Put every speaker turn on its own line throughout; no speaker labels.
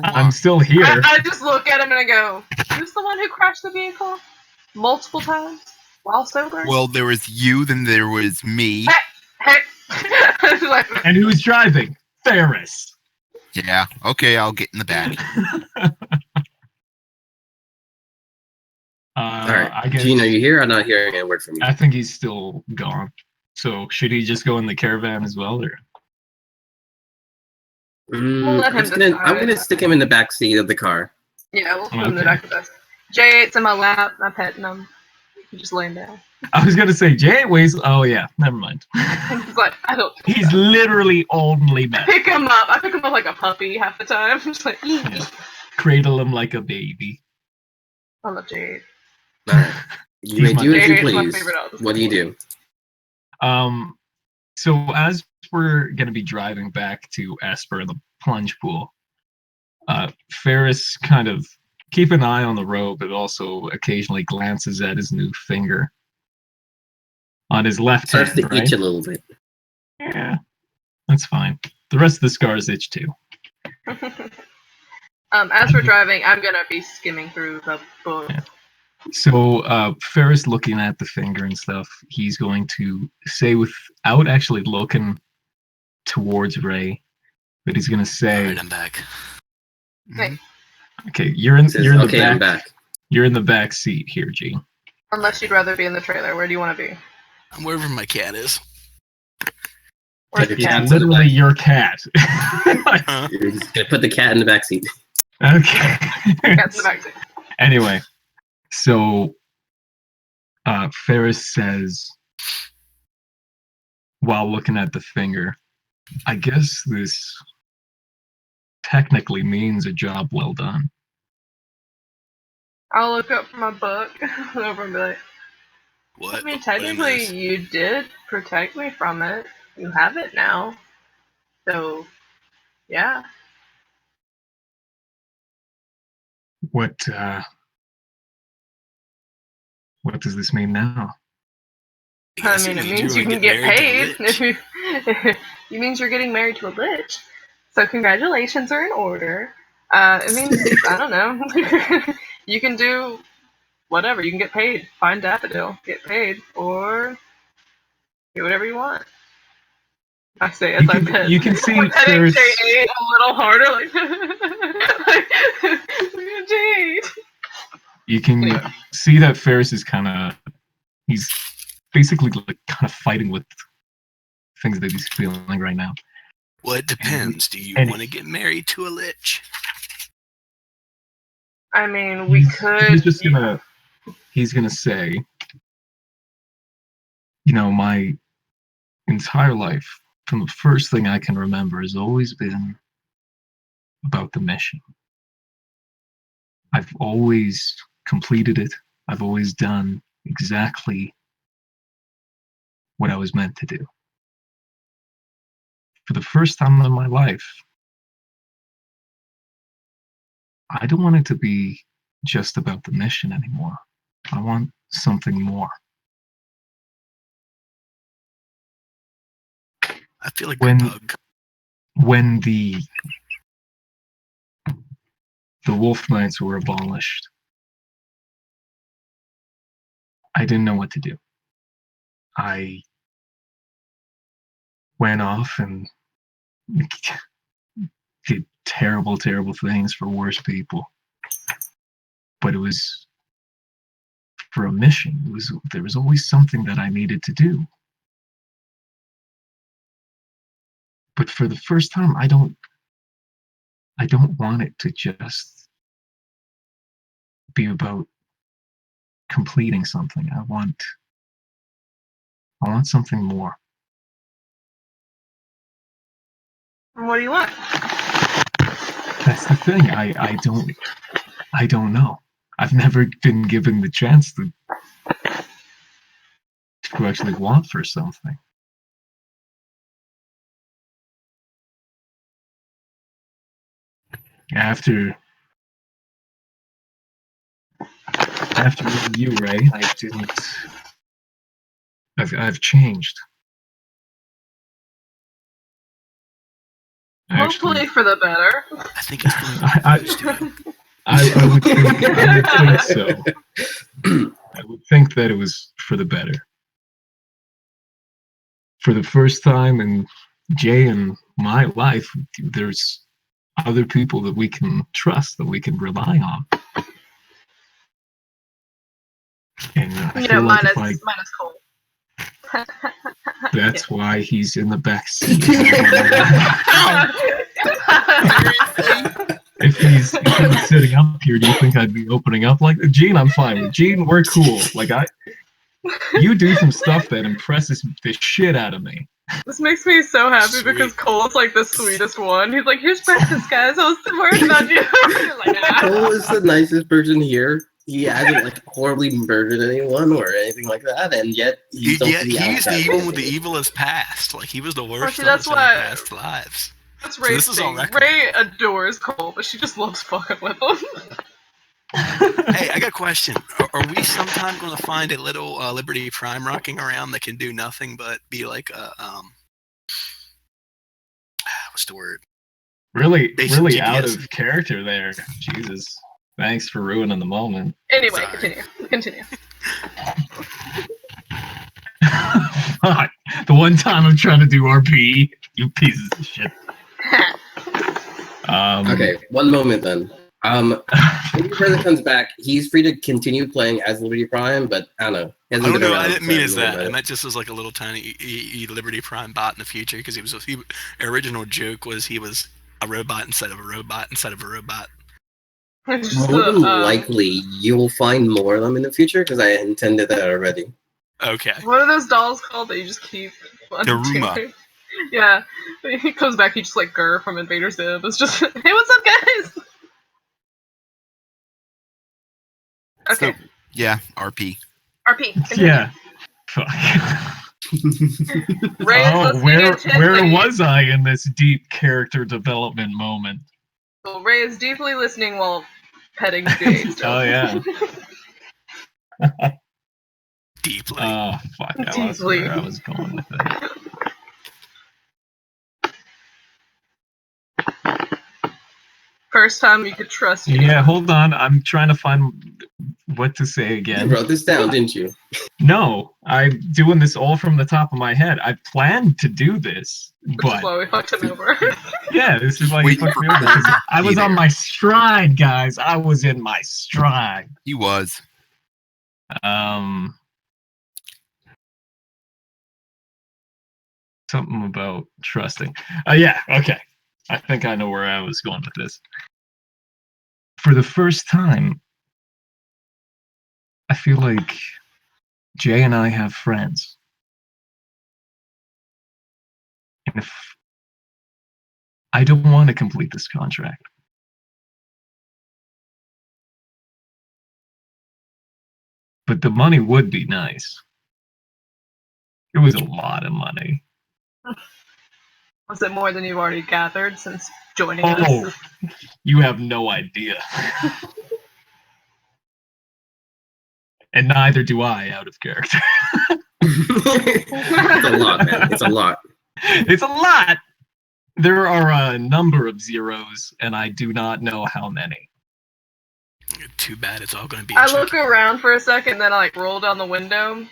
I'm still here.
I just look at him and I go, "Who's the one who crashed the vehicle multiple times while sober?"
Well, there was you, then there was me.
Hey.
And who's driving? Ferris.
Yeah, okay, I'll get in the back.
Alright,
I guess,
Gene, are you here? I'm not hearing a word from you.
I think he's still gone. So should he just go in the caravan as well, or?
We'll let him decide.
I'm gonna stick him in the back seat of the car.
Yeah, we'll put him in the back of us. J8's in my lap. I'm petting him. He's just laying down.
I was gonna say J8 weighs. Oh yeah, never mind.
He's like, I don't.
He's literally only met.
I pick him up like a puppy half the time. I'm just like,
yeah. Cradle him like a baby.
I love J8.
Alright. You may do as you please. What do you do?
So as we're gonna be driving back to Esper, the plunge pool, Ferris kind of keep an eye on the road, but also occasionally glances at his new finger on his left hand.
Starts to itch a little bit.
Yeah, that's fine. The rest of the scars itch too.
As we're driving, I'm gonna be skimming through the book.
Yeah. So Ferris looking at the finger and stuff, he's going to say without actually looking towards Ray, but he's gonna say,
"Alright, I'm back."
Hey.
Okay, you're in the back.
I'm back.
You're in the back seat here, G.
Unless you'd rather be in the trailer, where do you want to be?
I'm wherever my cat is.
Where's the cat?
Literally your cat.
You're just gonna put the cat in the back seat.
Okay.
Cat's in the back seat.
Anyway, so Ferris says, while looking at the finger, I guess this technically means a job well done.
I'll look up my book over and be like,
"What?
I mean, technically, you did protect me from it. You have it now. So, yeah."
What does this mean now?
I mean, it means you can get paid. It means you're getting married to a lich. So congratulations are in order. It means, I don't know, you can do whatever. You can get paid. Find Daffodil, get paid, or do whatever you want. I say as I pet.
You can see
Ferris J8 a little harder, like J8.
You can see that Ferris is he's basically like kind of fighting with things that he's feeling right now.
Well, it depends. Do you want to get married to a lich?
I mean, we could.
He's gonna say, you know, my entire life, from the first thing I can remember, has always been about the mission. I've always completed it. I've always done exactly what I was meant to do. For the first time in my life, I don't want it to be just about the mission anymore. I want something more.
I feel like
when the Wolf Knights were abolished, I didn't know what to do. I went off and did terrible, terrible things for worse people. But it was for a mission. There was always something that I needed to do. But for the first time, I don't want it to just be about completing something. I want something more.
What do you want?
That's the thing. I don't know. I've never been given the chance to actually want for something. After you, Ray, I've changed.
Hopefully for the better.
I think it's going to be opposed to it.
I would think so. I would think that it was for the better. For the first time in Jay and my life, there's other people that we can trust, that we can rely on. And I feel like
minus Cole.
that's why he's in the back seat. If he's sitting up here, do you think I'd be opening up like Gene? I'm fine with Gene. We're cool. Like you do some stuff that impresses the shit out of me.
This makes me so happy because Cole's like the sweetest one. He's like, "Here's breakfast, guys. I was worried about you." Like,
Cole is the nicest person here. He hasn't like horribly murdered anyone or anything like that, and yet he's also
he's the evil with the evilest past. Like he was the worst of us in past lives.
That's Ray's thing. Ray adores Cole, but she just loves fucking with him.
Hey, I got a question. Are we sometime going to find a little Liberty Prime rocking around that can do nothing but be like a what's the word?
Really GPS. Out of character there. Jesus. Thanks for ruining the moment.
Anyway, continue.
The one time I'm trying to do RP, you pieces of shit.
Okay, one moment then. When your brother comes back, he's free to continue playing as Liberty Prime, but I don't know.
I don't know. I didn't mean as that. I meant just as like a little tiny Liberty Prime bot in the future because original joke was he was a robot instead of a robot instead of a robot.
More than likely, you'll find more of them in the future because I intended that already.
Okay.
What are those dolls called that you just keep?
Daruma.
Yeah, he comes back. He just like Gurr from Invader Zim. It's just, hey, what's up, guys? Okay.
So, yeah, RP.
Continue.
Yeah. Fuck. Where was I in this deep character development moment?
Well, Ray is deeply listening while petting Jay.
Oh yeah.
Deeply.
Oh fuck! I lost where I was going with it.
First time you could trust you.
Yeah, hold on. I'm trying to find what to say again.
You wrote this down, didn't you?
No, I'm doing this all from the top of my head. I planned to do this, but
Which is why we fucked him over.
Yeah, this is why you fucked me over. I was on my stride, guys. I was in my stride.
He was.
Something about trusting. Yeah, okay. I think I know where I was going with this. For the first time, I feel like Jay and I have friends. And if I don't want to complete this contract, but the money would be nice. It was a lot of money.
Was it more than you've already gathered since joining us?
Oh, you have no idea. And neither do I, out of character.
It's a lot, man. It's a lot.
It's a lot! There are a number of zeros, and I do not know how many.
Too bad it's all going to be
I look around for a second, then I like roll down the window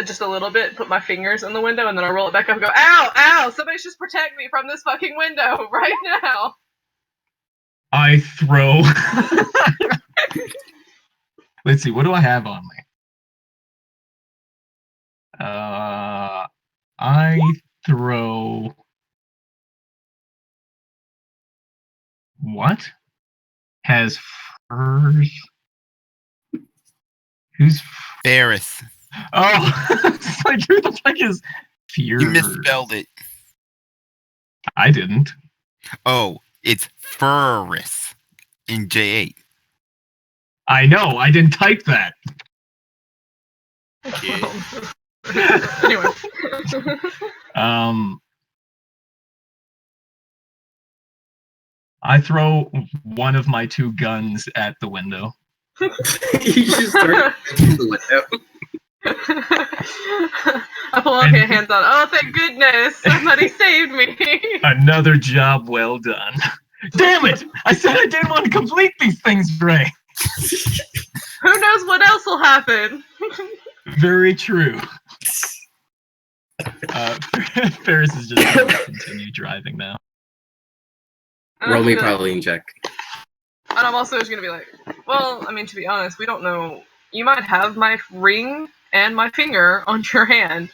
just a little bit, put my fingers in the window, and then I roll it back up and go, ow, ow, somebody just protect me from this fucking window right now.
I throw... Let's see, what do I have on me? I throw... What? Has furs? Who's...
Ferris.
Oh! It's like, who the fuck is... Fear?
You misspelled it.
I didn't.
Oh, it's Ferris in J8.
I know, I didn't type that.
Anyway.
I throw one of my two guns at the window.
You just start in the window.
I pull out my hands on. Oh, thank goodness! Somebody saved me.
Another job well done. Damn it! I said I didn't want to complete these things, Ray.
Who knows what else will happen?
Very true. Ferris is just going to continue driving now.
Roll me Pauline check.
And I'm also just going to be like, well, I mean, to be honest, we don't know. You might have my ring and my finger on your hand,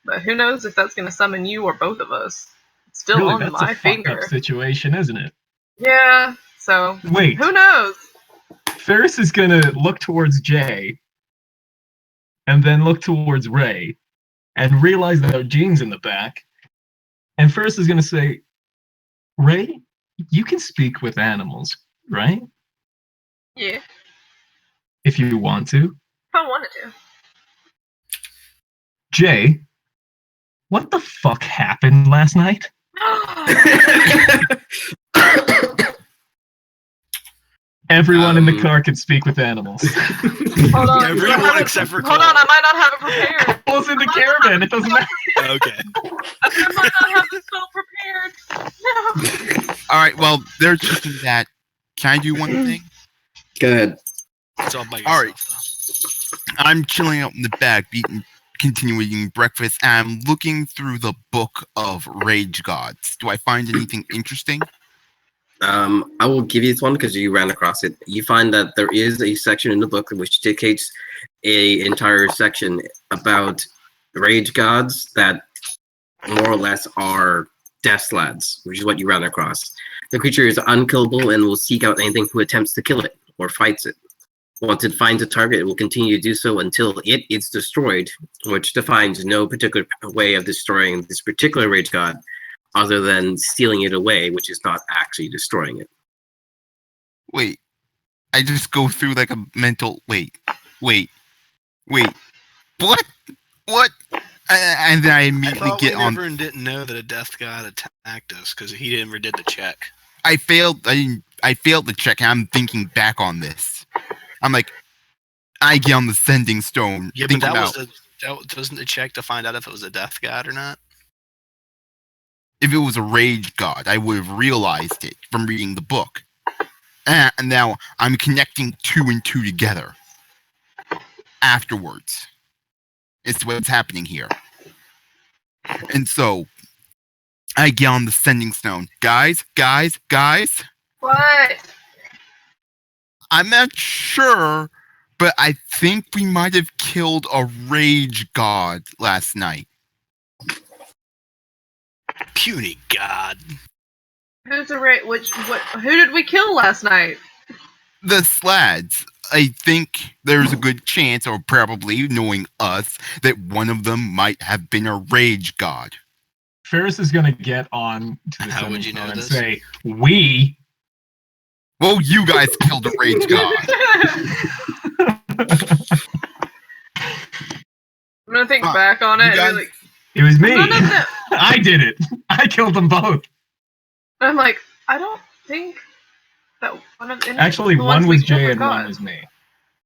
but who knows if that's going to summon you or both of us. It's still
Really,
on
that's
my
a
finger.
fucked up situation, isn't it?
Yeah, so
Wait.
who knows?
Ferris is going to look towards Jay and then look towards Ray and realize that Gene's in the back. And Ferris is going to say, Ray, you can speak with animals, right?
Yeah,
If you want to.
if I wanted to.
Jay, what the fuck happened last night? Everyone in the car can speak with animals.
Hold on.
Everyone except for Cole.
Hold on, I might not have it prepared.
Cole's in the caravan, it doesn't matter.
Okay.
I might not have the spell prepared. No.
All right. Well, there's just that. Can I do one thing?
Go ahead.
It's all by yourself.
All right. I'm chilling out in the back, continuing eating breakfast, and I'm looking through the book of Rage Gods. Do I find anything interesting?
I will give you this one because you ran across it. You find that there is a section in the book which dictates a entire section about rage gods that more or less are death slads, which is what you ran across. The creature is unkillable and will seek out anything who attempts to kill it or fights it. Once it finds a target, it will continue to do so until it is destroyed, which defines no particular way of destroying this particular rage god other than stealing it away, which is not actually destroying it.
Wait. I just go through like a mental... Wait. What? And then I immediately get on...
Everyone didn't know that a death god attacked us because he never did the check.
I failed the check, and I'm thinking back on this. I'm like, I get on the sending stone.
Yeah, but that wasn't the check to find out if it was a death god or not.
If it was a rage god, I would have realized it from reading the book. And now I'm connecting 2 and 2 together. Afterwards. It's what's happening here. And so, I get on the sending stone. Guys?
What?
I'm not sure, but I think we might have killed a rage god last night.
Puny god.
Who's a who did we kill last night?
The slads. I think there's a good chance, or probably knowing us, that one of them might have been a rage god.
Ferris is going to get on to the
How would you know
and
this?
say, we...
Well, you guys killed a rage god.
I'm gonna think back on it. And be like,
it was me.
None of them.
I did it. I killed them both.
I'm like, I don't think that one of them.
Actually, one was Jay and one was me.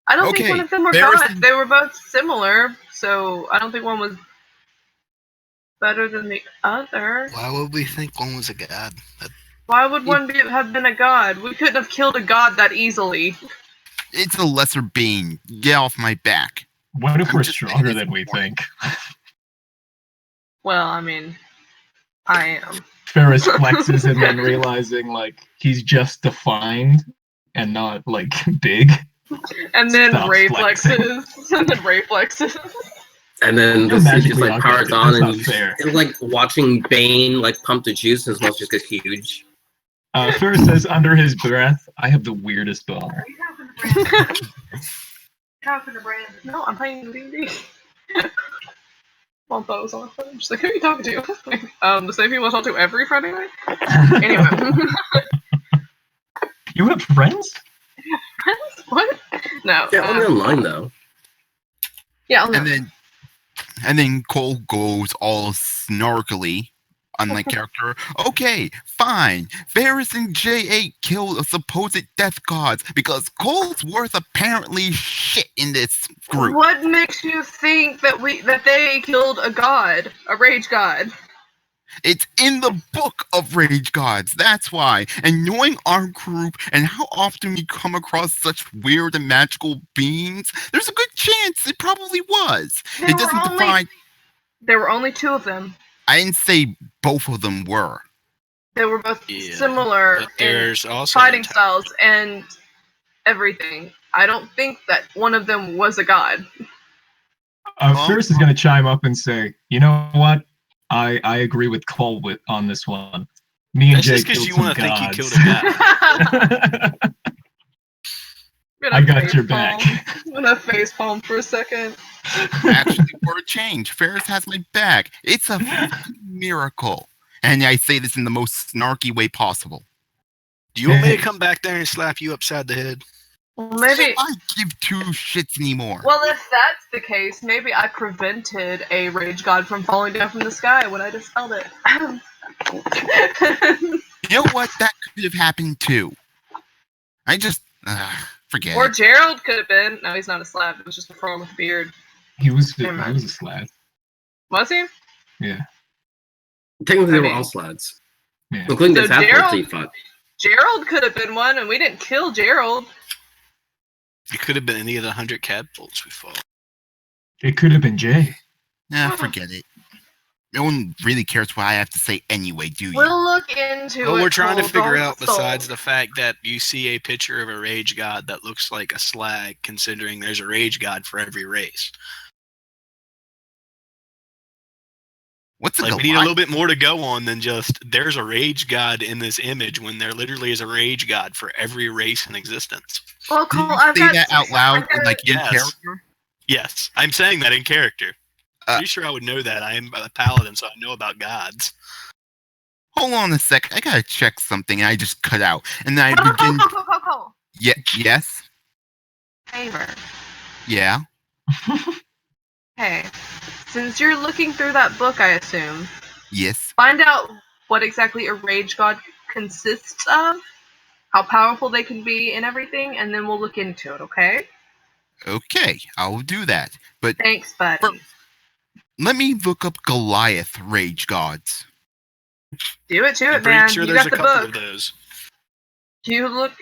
I don't think
Okay,
one of them were
there is
gods. They were both similar, so I don't think one was better than the other.
Why would we think one was a god?
Why would one have been a god? We couldn't have killed a god that easily.
It's a lesser being. Get off my back.
What if
I'm
we're
just
stronger
saying
than we think?
Well, I mean, I am.
Ferris flexes and then realizing, like, he's just defined and not, like, big.
And then
Stop
Ray
flexing.
flexes. And then Ray flexes.
And then
You're
the suit just
magically
like powers
augmented.
on,
That's
and
not fair.
it's like watching Bane like pump the juice, and his muscles just get huge.
Ferris says under his breath, I have the weirdest boner.
Talking to Brandon. No, I'm playing D&D. Well, that was on the phone. She's like, who are you talking to? The same people I talk to every Friday night? Anyway.
You have friends?
What? No.
Yeah, only online though.
Yeah,
And then Cole goes all snarkily unlike character. Okay, fine. Varys and J8 killed a supposed death gods because Colesworth apparently shit in this group.
What makes you think that they killed a god, a rage god?
It's in the book of Rage Gods, that's why. And knowing our group and how often we come across such weird and magical beings, there's a good chance it probably was. It doesn't define.
There were only 2 of them.
I didn't say both of them were.
They were both similar in fighting styles and everything. I don't think that one of them was a god.
Ferris is going to chime up and say, you know what? I agree with Cole on this one. Me and Jay killed some gods. Think you killed a god. I got your back.
I'm going to facepalm for a second.
Actually, for a change, Ferris has my back. It's a miracle. And I say this in the most snarky way possible.
Do you want me to come back there and slap you upside the head?
Well, maybe
I give 2 shits anymore.
Well, if that's the case, maybe I prevented a rage god from falling down from the sky when I dispelled it.
You know what? That could have happened too. I just forget.
Or Gerald could have been. No, he's not a slab. It was just a frog with a beard.
He was a slad.
Was he?
Yeah.
Technically, they were all slads.
Yeah.
Including
so
the half
Gerald could have been one, and we didn't kill Gerald.
It could have been any of the 100 catapults we fought.
It could have been Jay.
Nah, forget it. No one really cares what I have to say anyway, do you?
We'll look into it.
Well, we're trying to figure out, besides the fact that you see a picture of a rage god that looks like a slag, considering there's a rage god for every race. We need a little bit more to go on than just there's a rage god in this image when there literally is a rage god for every race in existence.
Well, Cole,
I've say that out loud, like in character?
Yes, I'm saying that in character. Pretty sure I would know that. I am a paladin, so I know about gods.
Hold on a sec. I gotta check something, and I just cut out. And then I begin.
Cole.
Yeah. Yes.
Favor.
Yeah.
Hey, since you're looking through that book, I assume.
Yes.
Find out what exactly a rage god consists of, how powerful they can be, and everything, and then we'll look into it. Okay?
Okay, I'll do that. But
thanks, buddy.
Let me look up Goliath rage gods.
Do it, man.
Sure
you
there's
got
a
the
couple
book.
Of those.
You look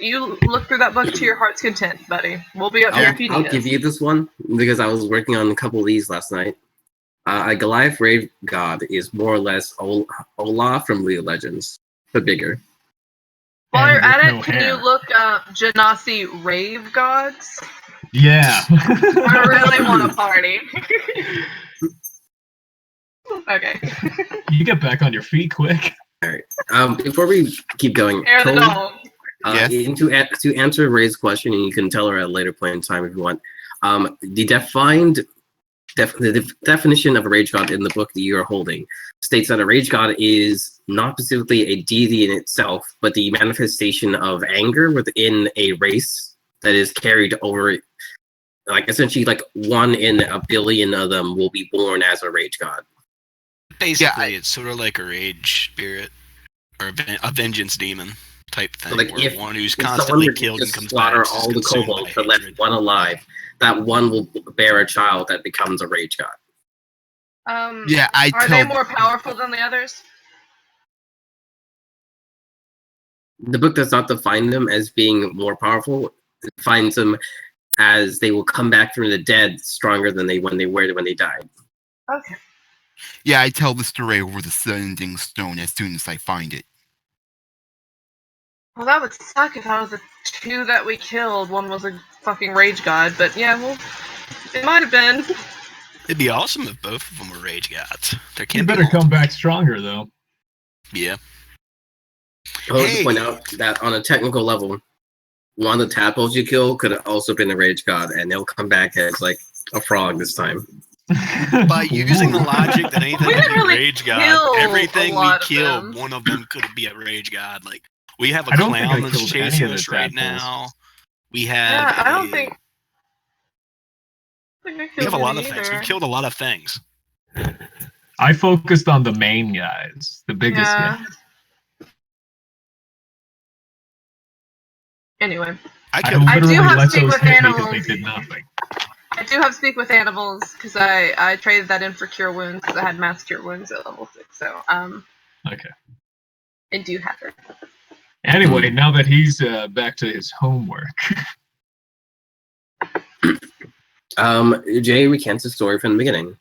through that book to your heart's content, buddy. We'll be up here if you need
I'll give you this one because I was working on a couple of these last night. A Goliath rage god is more or less Olaf from League of Legends, but bigger.
While you're at it, can you look up Genasi rave gods?
Yeah.
I really want to party. Okay.
You get back on your feet quick.
All right. Before we keep going,
Cole,
yes.
To answer Ray's question, and you can tell her at a later point in time if you want. The definition of a rage god in the book that you are holding states that a rage god is not specifically a deity in itself, but the manifestation of anger within a race that is carried over. Like essentially, like 1 in a billion of them will be born as a rage god.
Basically, it's sort of like a rage spirit or a vengeance demon type thing.
Like
if one who's constantly killed and comes
slaughter
back,
all the kobolds but left one alive, that one will bear a child that becomes a rage god.
Are they more powerful than the others?
The book does not define them as being more powerful. It defines them as they will come back from the dead stronger than when they died.
Okay.
Yeah, I tell the story over the sending stone as soon as I find it.
Well, that would suck if I was the 2 that we killed. One was a fucking rage god, but yeah, well, it might have been.
It'd be awesome if both of them were rage gods.
You better come back stronger, though.
Yeah.
I want to point out that on a technical level, one of the tadpoles you kill could have also been a rage god, and they'll come back as like a frog this time.
By using the logic that anything can be a rage god, everything we killed, one of them could be a rage god. Like we have a clown that's chasing us right now. We have.
Yeah, I don't think.
We have a lot of things. We've killed a lot of things.
I focused on the main guys, the biggest guys.
Anyway,
I literally let those hit me because they did nothing.
I do have Speak with Animals because I traded that in for Cure Wounds because I had Mass Cure Wounds at level 6. So
okay.
I do have it.
Anyway, now that he's back to his homework.
Jay recants the story from the beginning.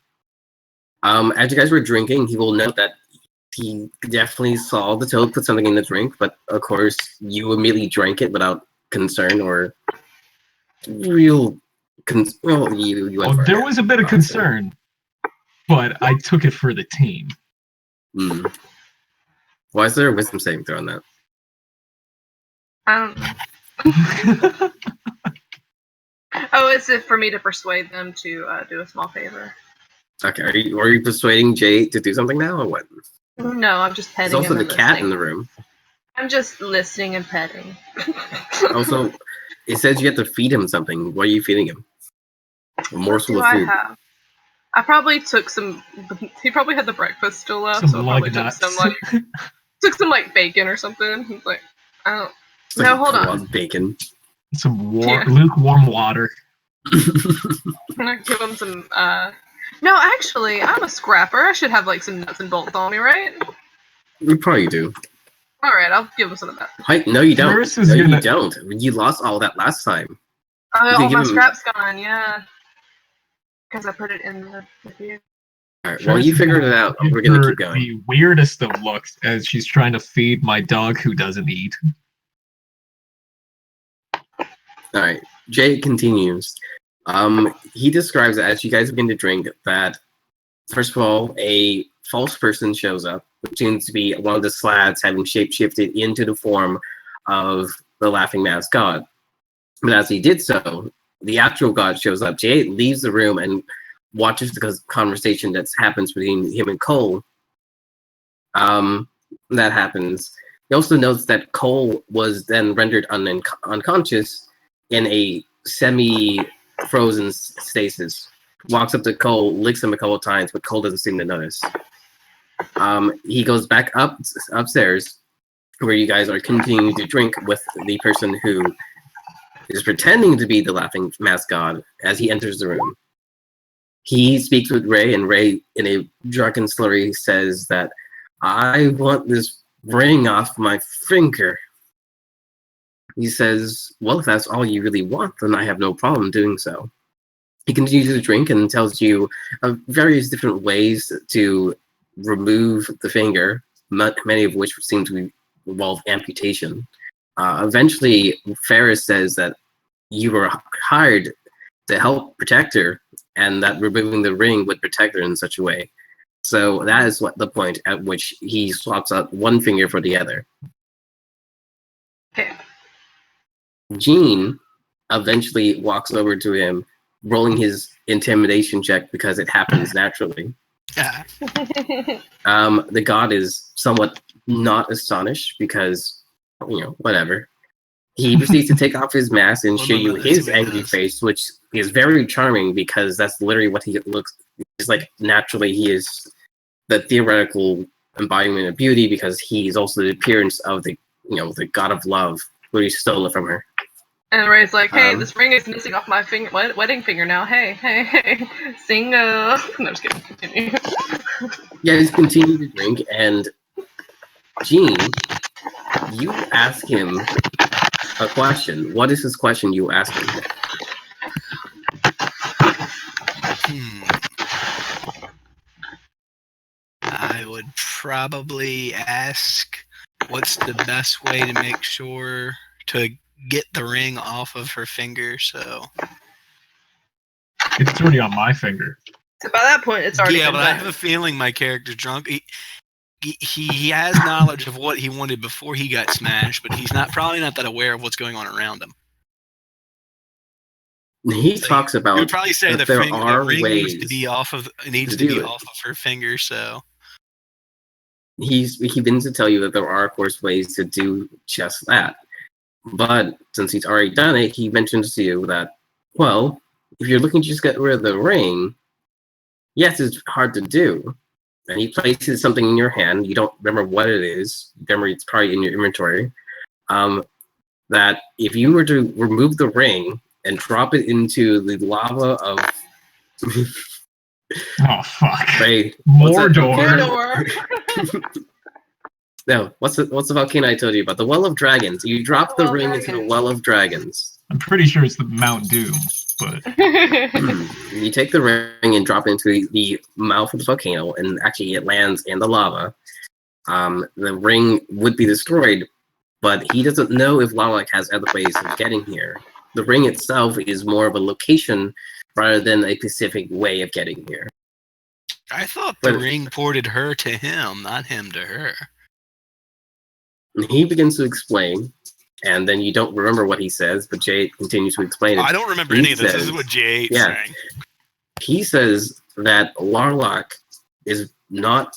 As you guys were drinking, he will note that he definitely saw the toad put something in the drink, but of course you immediately drank it without concern or real well, you went for
there was a bit of concern, but I took it for the team.
Why is there a wisdom saving throw on that?
Oh, is it for me to persuade them to do a small favor?
Okay, are you persuading Jay to do something now, or what?
No, I'm just petting him.
There's also the cat in the room.
I'm just listening and petting.
Also, it says you have to feed him something. What are you feeding him? A morsel of food.
I probably took some. He probably had the breakfast still left, so I probably took some bacon or something. He's like, I don't. No, hold on.
Bacon.
Some lukewarm water.
Can I give him some? No, actually, I'm a scrapper. I should have like some nuts and bolts on me, right?
You probably do.
All right, I'll give him some of that.
No, you don't. You don't. You lost all that last time.
Oh, my scrap's gone. Yeah, because I put it in the view.
All right. Well, you figured it out. We're gonna keep going.
The weirdest of looks as she's trying to feed my dog who doesn't eat.
All right. Jay continues. He describes it as you guys begin to drink that, first of all, a false person shows up, which seems to be one of the slads having shapeshifted into the form of the laughing mask god. But as he did so, the actual god shows up. Jay leaves the room and watches the conversation that happens between him and Cole. That happens. He also notes that Cole was then rendered unconscious in a semi-frozen stasis. Walks up to Cole, licks him a couple of times, but Cole doesn't seem to notice. He goes back upstairs, where you guys are continuing to drink with the person who is pretending to be the laughing mask god as he enters the room. He speaks with Ray, and Ray, in a drunken slurry, says that, I want this ring off my finger. He says, well, if that's all you really want, then I have no problem doing so. He continues to drink and tells you various different ways to remove the finger, many of which seem to involve amputation. Eventually, Ferris says that you were hired to help protect her, and that removing the ring would protect her in such a way. So that is the point at which he swaps out one finger for the other.
Okay.
Gene eventually walks over to him, rolling his intimidation check because it happens naturally. The god is somewhat not astonished because, whatever. He proceeds to take off his mask and show you his angry face, which is very charming because that's literally what he looks. He's like, naturally, he is the theoretical embodiment of beauty because he's also the appearance of the god of love, who he stole it from her.
And Ray's like, hey, this ring is missing off my wedding finger now. Hey, single. No, I'm just kidding. Continue.
Yeah, he's continuing to drink, and Gene, you ask him a question. What is this question you ask him?
I would probably ask, what's the best way to make sure to get the ring off of her finger? So
it's already on my finger.
So by that point, it's already.
Yeah,
been
but
done.
I have a feeling my character's drunk. He has knowledge of what he wanted before he got smashed, but he's probably not that aware of what's going on around him.
He talks about.
You would probably say the ring
ways
needs to be off of her finger. So
he begins to tell you that there are, of course, ways to do just that. But since he's already done it, he mentions to you that, well, if you're looking to just get rid of the ring, yes, it's hard to do. and he places something in your hand. You don't remember what it is. Remember, it's probably in your inventory. That if you were to remove the ring and drop it into the lava of
oh fuck!
Ray,
Mordor.
No, what's the volcano I told you about? The Well of Dragons. You drop the ring into the Well of Dragons.
I'm pretty sure it's the Mount Doom, but
you take the ring and drop it into the mouth of the volcano, and actually it lands in the lava. The ring would be destroyed, but he doesn't know if Lilac has other ways of getting here. The ring itself is more of a location rather than a specific way of getting here.
I thought the ring ported her to him, not him to her.
He begins to explain, and then you don't remember what he says, but Jay continues to explain it.
I don't remember any of this. This is what Jay is saying.
He says that Larlock is not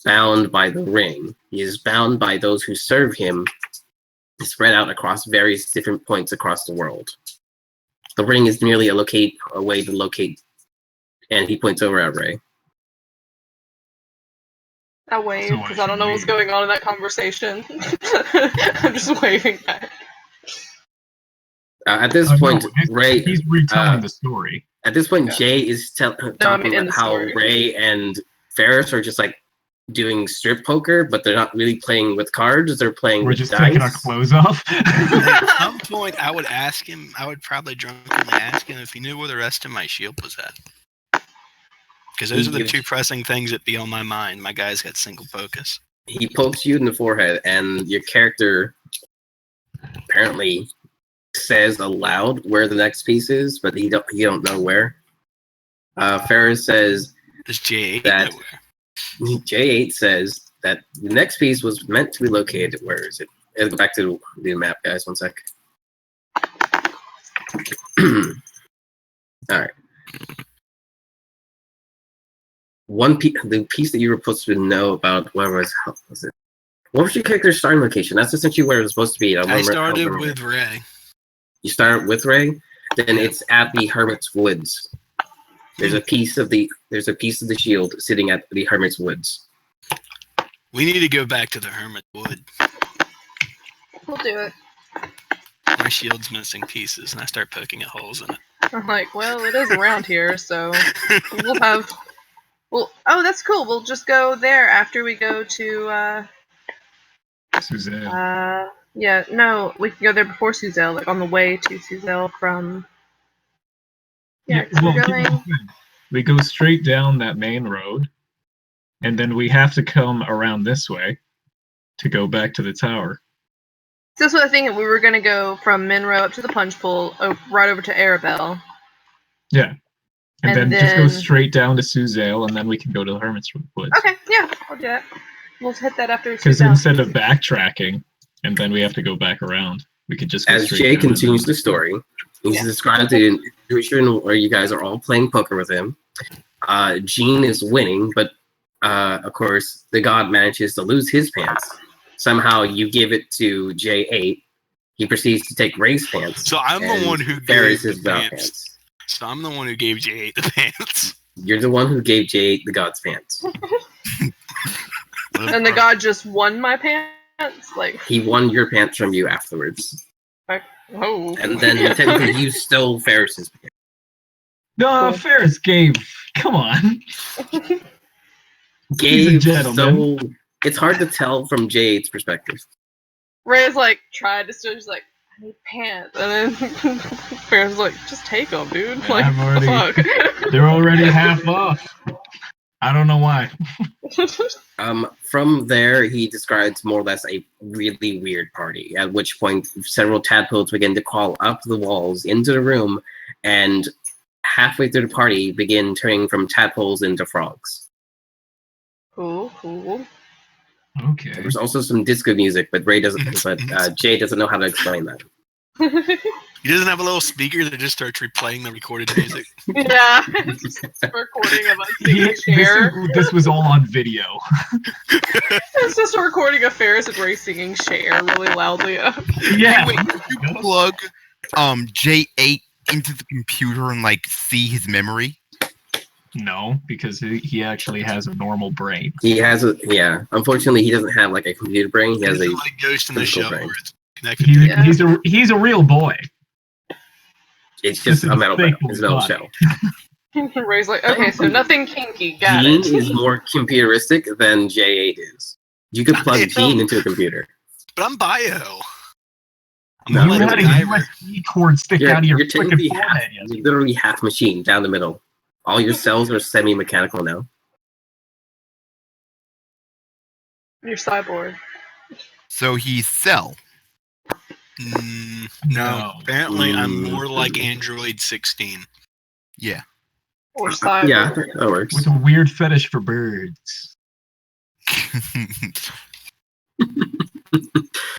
bound by the ring. He is bound by those who serve him, spread out across various different points across the world. The ring is merely a way to locate, and he points over at Ray.
I wave because I don't know what's going on in that conversation. I'm just waving back.
At this point, Ray...
He's retelling the story.
At this point, Jay is talking about how Ray and Ferris are just like doing strip poker, but they're not really playing with cards. They're playing with dice. We're just
taking our clothes off.
At some point, I would ask him, I would probably drunkenly ask him if he knew where the rest of my shield was at. Because those are the two pressing things that be on my mind. My guy's got single focus.
He pokes you in the forehead, and your character apparently says aloud where the next piece is, but he don't know where. Ferris says
that
J8 says that the next piece was meant to be located. Where is it? Let's go back to the map, guys. 1 sec. All right. The piece that you were supposed to know about, what was it? What was your character's starting location? That's essentially where it was supposed to be.
I started with Ray.
You start with Ray? Then it's at the Hermit's Woods. There's a piece of the shield sitting at the Hermit's Woods.
We need to go back to the Hermit's Wood.
We'll do it.
My shield's missing pieces, and I start poking at holes in it.
I'm like, well, it is around here, so we'll have... Well, oh, that's cool. We'll just go there after we go to,
Suzelle.
Yeah, no, we can go there before Suzelle, like on the way to Suzelle from...
We go straight down that main road, and then we have to come around this way to go back to the tower.
So that's what I think. We were going to go from Minro up to the Punch Bowl, right over to Arabelle.
Yeah. And then just go straight down to Suzelle, and then we can go to the Hermit's Woods.
Okay, yeah, we'll do that. We'll hit that after Suzelle.
Because instead of backtracking, and then we have to go back around, we could just go
As Jay continues the story, he's described the situation where you guys are all playing poker with him. Gene is winning, but of course, the god manages to lose his pants. Somehow you give it to J8. He proceeds to take Ray's pants.
So I'm the one who gave the pants. So I'm the one who gave J8 the pants.
You're the one who gave J8 the god's pants.
And the god just won my pants? Like
he won your pants from you afterwards.
Oh.
And then technically you stole Ferris's pants.
No, Ferris gave. Come on.
Gave so it's hard to tell from J8's perspective.
Ray's like tried to still just like I need pants, and then Ferris like just take them, dude.
Man,
like fuck.
They're already half off. I don't know why.
From there, he describes more or less a really weird party, at which point several tadpoles begin to crawl up the walls into the room, and halfway through the party begin turning from tadpoles into frogs.
Cool.
Okay.
There's also some disco music, but Jay doesn't know how to explain that.
He doesn't have a little speaker that just starts replaying the recorded music.
Yeah, just recording of us singing a Cher.
This was all on video.
It's just a recording of Ferris and Ray singing Cher really loudly.
Yeah. Wait, could you plug J8 into the computer and like see his memory?
No, because he actually has a normal brain.
He has unfortunately, he doesn't have like a computer brain. He has a
like Ghost in the Shell
brain.
where it's connected.
He's a real boy.
It's just a metal body. It's a metal shell.
Ray's like, okay, so nothing kinky. Got
Gene
it.
is more computeristic than J8 is. You could plug Gene into a computer.
But I'm bio.
You had a USB cord stick out of your freaking forehead.
You're literally half machine down the middle. All your cells are semi-mechanical now.
You're cyborg.
So he's Cell.
No. Apparently, I'm more like Android 16.
Yeah.
Or cyborg.
Yeah, that works.
With a weird fetish for birds.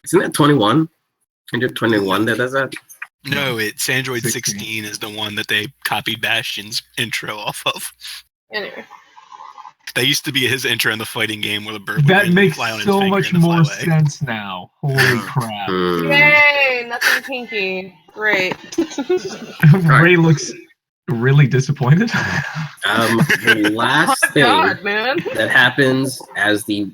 Isn't that 21? Android 21 that does that?
No, it's Android 16 is the one that they copied Bastion's intro off of.
Anyway.
That used to be his intro in the fighting game where the bird
that makes so much more sense now. Holy crap.
Yay! Nothing kinky. Great.
Ray looks really disappointed.
The last thing that happens as the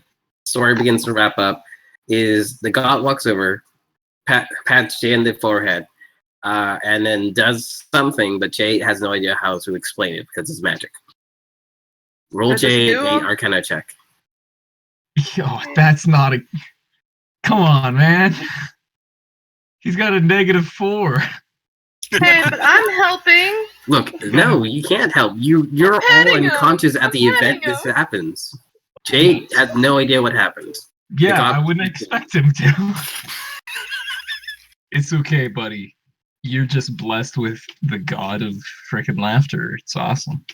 story begins to wrap up is the god walks over, pats Jay in the forehead, and then does something, but Jay has no idea how to explain it because it's magic. Roll Jay a Arcana check.
Yo, that's not a... Come on, man. He's got a -4.
Hey, but I'm helping.
Look, no, you can't help. You're all unconscious at the event this happens. Jay had no idea what happened.
Yeah, I wouldn't expect him to. It's okay, buddy. You're just blessed with the god of freaking laughter. It's awesome.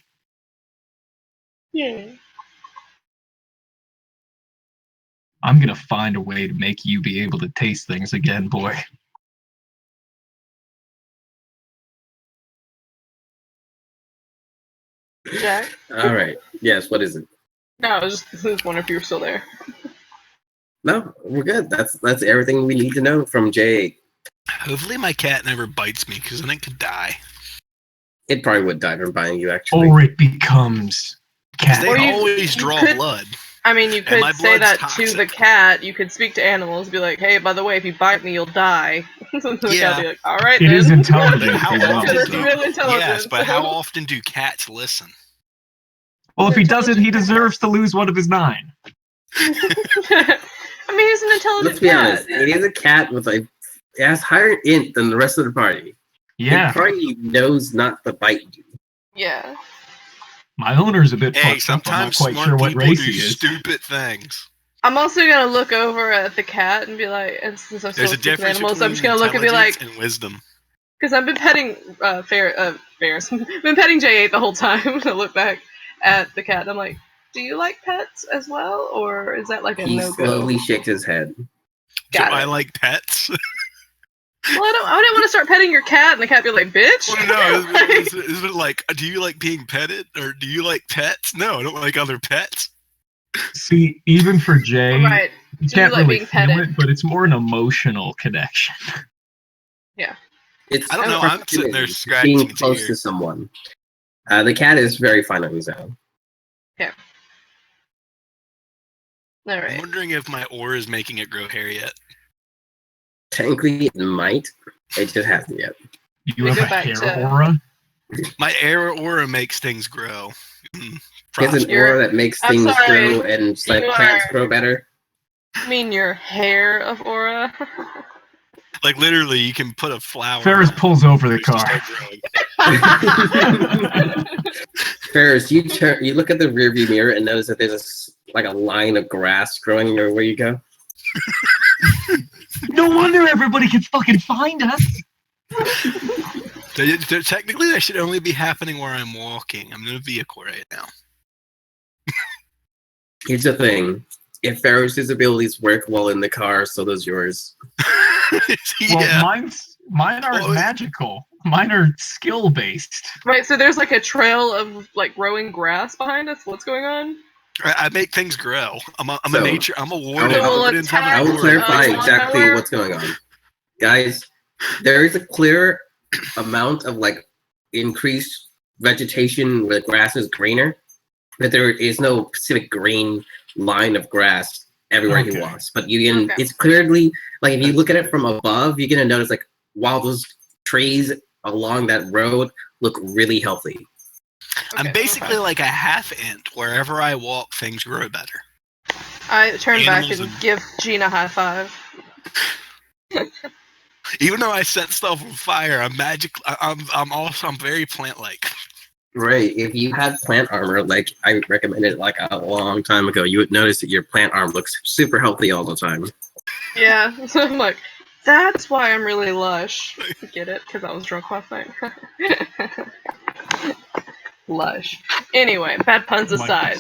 Yeah.
I'm gonna find a way to make you be able to taste things again, boy.
Jack?
All right. Yes, what is it?
No, I was just wondering if you were still there.
No, we're good. That's everything we need to know from J8.
Hopefully my cat never bites me, because then it could die.
It probably would die from biting you, actually.
Or it becomes cat.
They always draw blood.
I mean, you could say that to the cat. You could speak to animals, be like, "Hey, by the way, if you bite me, you'll die."
Yeah.
Be like, all right.
It is intelligent.
Yes, but how often do cats listen?
Well, if he doesn't, he deserves to lose one of his 9.
I mean, he's an intelligent
Let's be honest. It is a cat with it has higher int than the rest of the party.
Yeah.
It probably knows not to bite you.
Yeah.
My owner's a bit
Hey,
fucked up. I'm not
sometimes
quite
smart
sure what
people
race
do
he is.
stupid things.
I'm also gonna look over at the cat and be like, and since I'm still speaking animals, I'm just gonna look and be like,
and wisdom.
Because I've been petting Ferris. Been petting J8 the whole time. I look back at the cat and I'm like, do you like pets as well, or is that like a no-go?
He slowly shakes his head.
Do I like pets?
Well, I didn't want to start petting your cat and the cat be like, bitch.
Well, no, is it like, do you like being petted, or do you like pets? No, I don't like other pets.
See, even for Jay,
right.
you can't really feel it, but it's more an emotional connection.
Yeah.
It's
I don't know, I'm sitting there scratching
being close to someone. The cat is very fine on his own.
Yeah. All right.
I'm wondering if my aura is making it grow hair yet.
Technically, it might. It just hasn't yet.
You have a hair aura?
My hair aura makes things grow.
He has an aura that makes things grow and like plants grow better.
You mean your hair of aura?
Like literally, you can put a flower.
Ferris pulls over the car.
Ferris, you look at the rearview mirror and notice that there's a line of grass growing where you go.
No wonder everybody can fucking find us.
Technically, that should only be happening where I'm walking. I'm in a vehicle right now.
Here's the thing. If Ferris's abilities work well in the car, so does yours.
Yeah. Well, mine are magical. Mine are skill-based.
Right, so there's like a trail of like growing grass behind us. What's going on?
I make things grow. I'm a warden.
I will clarify exactly what's going on. Guys, there is a clear amount of like increased vegetation where the grass is greener, but there is no specific green line of grass everywhere he walks. But it's clearly, like, if you look at it from above, you're gonna notice, like, wow, those trees along that road look really healthy.
I'm basically like a half ant. Wherever I walk, things grow better.
I turn back and give Gina a high five.
Even though I set stuff on fire, I'm very plant-like.
Right. If you had plant armor, like I recommended like a long time ago, you would notice that your plant arm looks super healthy all the time.
Yeah, so I'm like, that's why I'm really lush. Get it? Because I was drunk last night. Lush. Anyway, bad puns aside.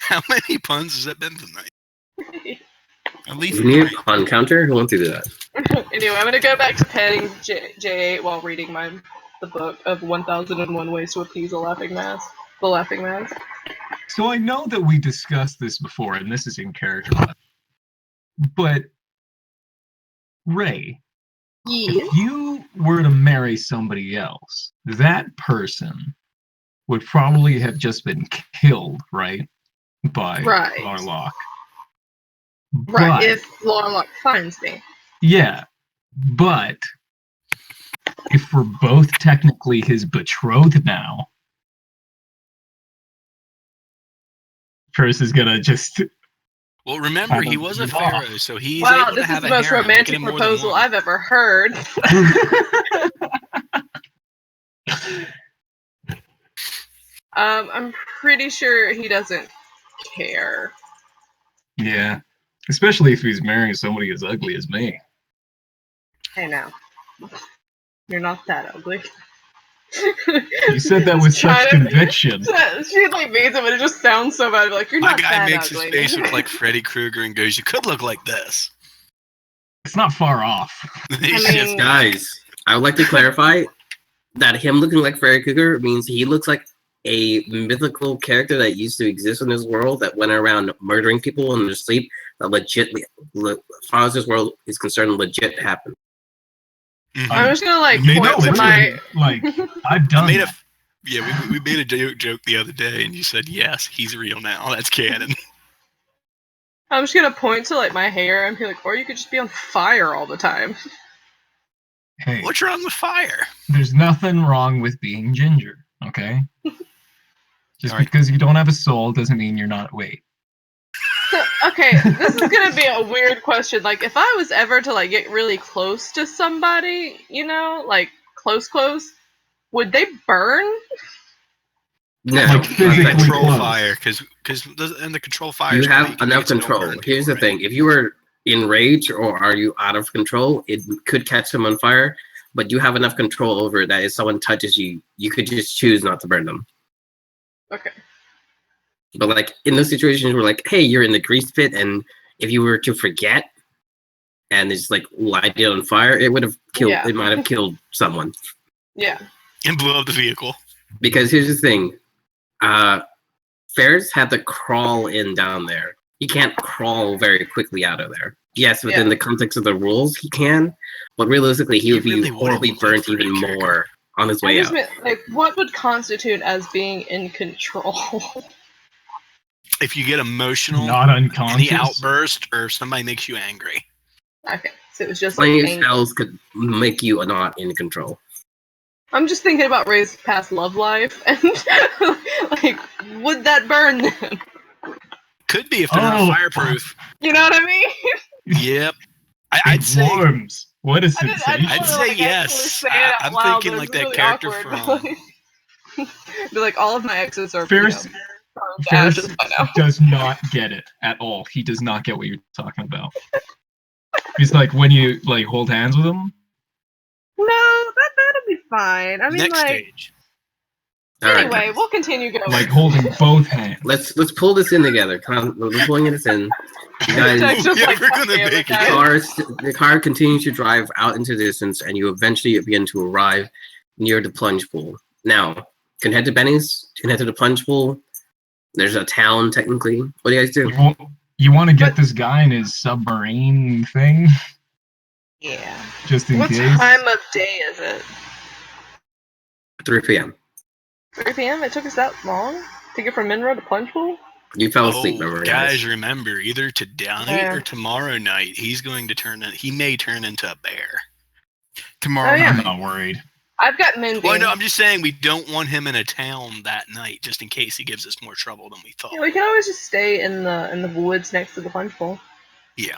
How many puns has it been tonight? At least
you need a pun counter? Who wants to do that?
Anyway, I'm gonna go back to petting J8 while reading the book of 1001 Ways to Appease a Laughing Mask. The Laughing Mask.
So I know that we discussed this before, and this is in character, but Ray, if you were to marry somebody else, that person would probably have just been killed, right? By Larlock.
Right, if Larlock finds me.
Yeah, but if we're both technically his betrothed now, Ferris is gonna just...
Well, remember, he was a pharaoh, so he's able to have a harem.
Wow, this is the most romantic proposal I've ever heard. I'm pretty sure he doesn't care.
Yeah, especially if he's marrying somebody as ugly as me.
Hey, now. You're not that ugly.
You said that with such conviction.
She like means it, but it just sounds so bad. Like, you're not that ugly.
My guy makes his face look like Freddy Krueger and goes, "You could look like this."
It's not far off.
Guys, I would like to clarify that him looking like Freddy Krueger means he looks like a mythical character that used to exist in this world that went around murdering people in their sleep. That legitimately, as far as this world is concerned, legit happened.
Mm-hmm. I'm just gonna point to my
I've done.
We made a joke the other day, and you said yes, he's real now. That's canon.
I'm just gonna point to my hair and be like, or you could just be on fire all the time.
Hey,
what's wrong with fire?
There's nothing wrong with being ginger, okay? Just because you don't have a soul doesn't mean you're not. Wait.
So, okay, this is gonna be a weird question. Like, if I was ever to get really close to somebody, close, would they burn?
No,
control fire, because in the control fire,
you have enough control. Here's the thing: if you were in rage or are you out of control, it could catch them on fire. But you have enough control over it that if someone touches you, you could just choose not to burn them.
Okay.
But in those situations where hey, you're in the grease pit, and if you were to forget and just light it on fire, it would have killed. Yeah. It might have killed someone.
Yeah.
And blew up the vehicle.
Because here's the thing, Ferris had to crawl in down there. He can't crawl very quickly out of there. Yes, within the context of the rules, he can, but realistically, he would be horribly burnt even more on his way out.
What would constitute as being in control?
If you get emotional,
not unconscious,
any outburst, or somebody makes you angry.
Okay, so it was just
playing spells could make you not in control.
I'm just thinking about Ray's past love life, and would that burn them?
Could be if they're not fireproof.
You know what I mean?
Yep. I'd say.
Worms. What is it?
I'd say yes. I'm thinking
that
really character from.
Be all of my exes are.
Ferris does not get it at all. He does not get what you're talking about. He's when you hold hands with him.
No, that'd be fine. I mean,
next stage.
Anyway, we'll continue going.
Holding both hands.
Let's pull this in together. We're pulling this in. You guys,
we're gonna make it.
The car continues to drive out into the distance, and you eventually begin to arrive near the plunge pool. Now, you can head to Benny's. You can head to the plunge pool. There's a town, technically. What do you guys do?
You want to get this guy in his submarine thing?
Yeah.
Just in case.
What time of day is it?
3 p.m.
3 p.m. It took us that long to get from Monroe to Plunge Pool?
You fell asleep, remember,
guys, remember, either tonight or tomorrow night, he's going to he may turn into a bear.
Tomorrow night.
I'm not worried.
I've got Mindy.
Well, no, I'm just saying we don't want him in a town that night, just in case he gives us more trouble than we thought.
Yeah, we can always just stay in the woods next to the Plunge Pool.
Yeah.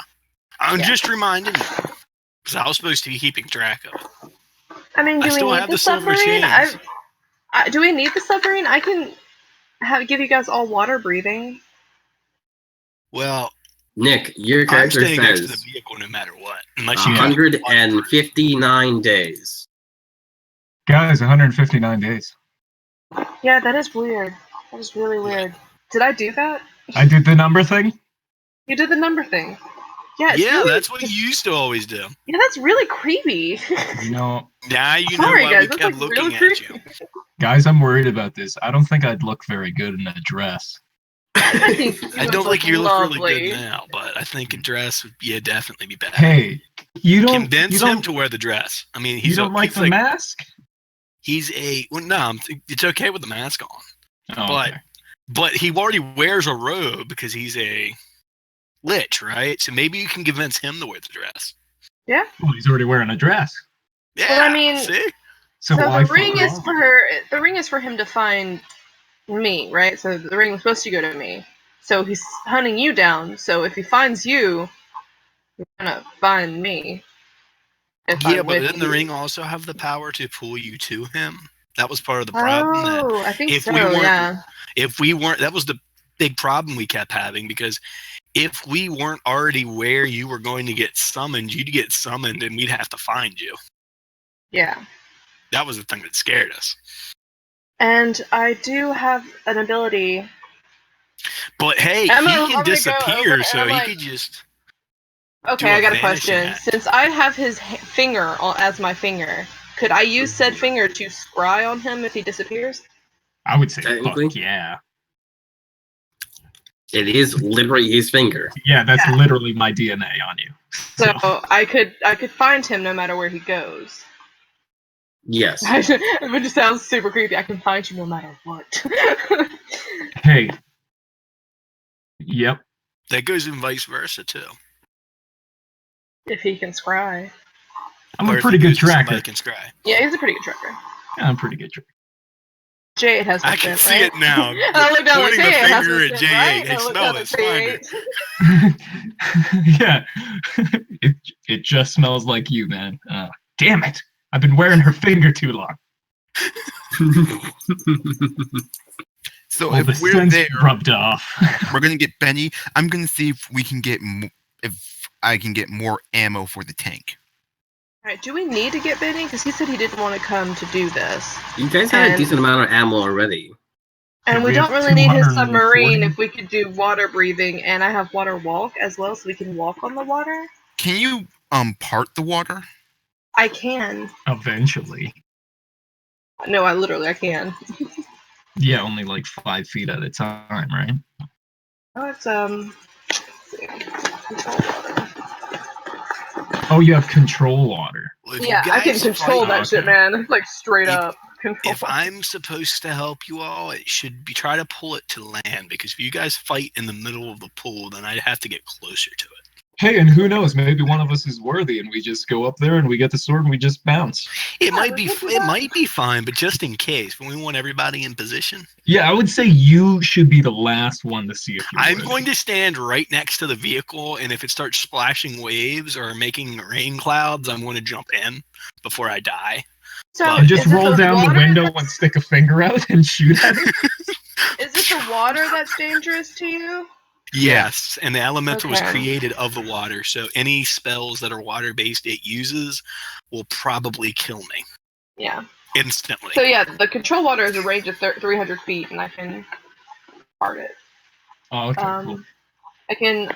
I'm just reminding you, because I was supposed to be keeping track of it.
I mean, do we need the submarine? Do we need the submarine? I can give you guys all water breathing.
Well,
Nick, your character
says next to
says
the vehicle no matter what.
159 days.
Guys, 159 days.
Yeah, that is weird. That is really weird. Did I do that?
I did the number thing?
You did the number thing. Yeah,
really that's what you used to always do.
Yeah, that's really creepy.
No.
Now you know why we kept looking at you.
Guys, I'm worried about this. I don't think I'd look very good in a dress.
I don't think you look really good now, but I think a dress would definitely be better.
Hey, you don't
convince him to wear the dress. I mean,
you don't like the mask?
He's no, it's okay with the mask on.
Oh,
but he already wears a robe because he's a lich, right? So maybe you can convince him to wear the dress.
Yeah.
Well, he's already wearing a dress.
Yeah.
Well, I mean,
see?
So the ring is for her. The ring is for him to find me, right? So the ring was supposed to go to me. So he's hunting you down. So if he finds you, he's gonna find me.
But didn't the ring also have the power to pull you to him? That was part of the problem.
I think
if
so.
If we weren't, that was the big problem we kept having, because if we weren't already where you were going to get summoned, you'd get summoned, and we'd have to find you.
Yeah.
That was the thing that scared us.
And I do have an ability.
But hey, he can disappear, so he could just.
Okay, I got a question. Since I have his finger as my finger, could I use said finger to scry on him if he disappears?
I would say fuck yeah.
It is literally his finger.
Yeah, that's literally my DNA on you.
So I could find him no matter where he goes.
Yes.
It just sounds super creepy. I can find you no matter what.
Hey. Yep.
That goes in vice versa too.
If he can scry.
I'm a pretty good tracker.
Can scry.
Yeah, he's a pretty good tracker.
Yeah, I'm a pretty good tracker.
J8 has
I can see it now.
I
pointing the finger at J8. Hey, smell this. Find
it. Yeah. It just smells like you, man. Damn it. I've been wearing her finger too long.
So if we're there,
rubbed off.
We're gonna get Benny. I'm gonna see if we can get if I can get more ammo for the tank.
Alright, do we need to get Benny? Because he said he didn't want to come to do this.
You guys had a decent amount of ammo already.
And we don't really need his submarine if we could do water breathing, and I have water walk as well, so we can walk on the water.
Can you part the water?
I can.
Eventually.
No, I can.
Yeah, only like 5 feet at a time, right?
Oh, it's
Oh, you have control water.
Well,
yeah, I can control that shit, man. Like straight up.
If I'm supposed to help you all, it should be try to pull it to land, because if you guys fight in the middle of the pool, then I'd have to get closer to it.
Hey, and who knows? Maybe one of us is worthy, and we just go up there and we get the sword and we just bounce.
It might be fine, but just in case, when we want everybody in position.
Yeah, I would say you should be the last one to see if you're
I'm
worthy.
going to stand right next to the vehicle, and if it starts splashing waves or making rain clouds, I'm going to jump in before I die.
So
and just roll down the window and stick a finger out and shoot at it.
Is it the water that's dangerous to you?
Yes, and the elemental was created of the water, so any spells that are water-based it uses will probably kill me.
Yeah.
Instantly.
So yeah, the control water is a range of 300 feet, and I can part it.
Oh, okay, cool.
I can,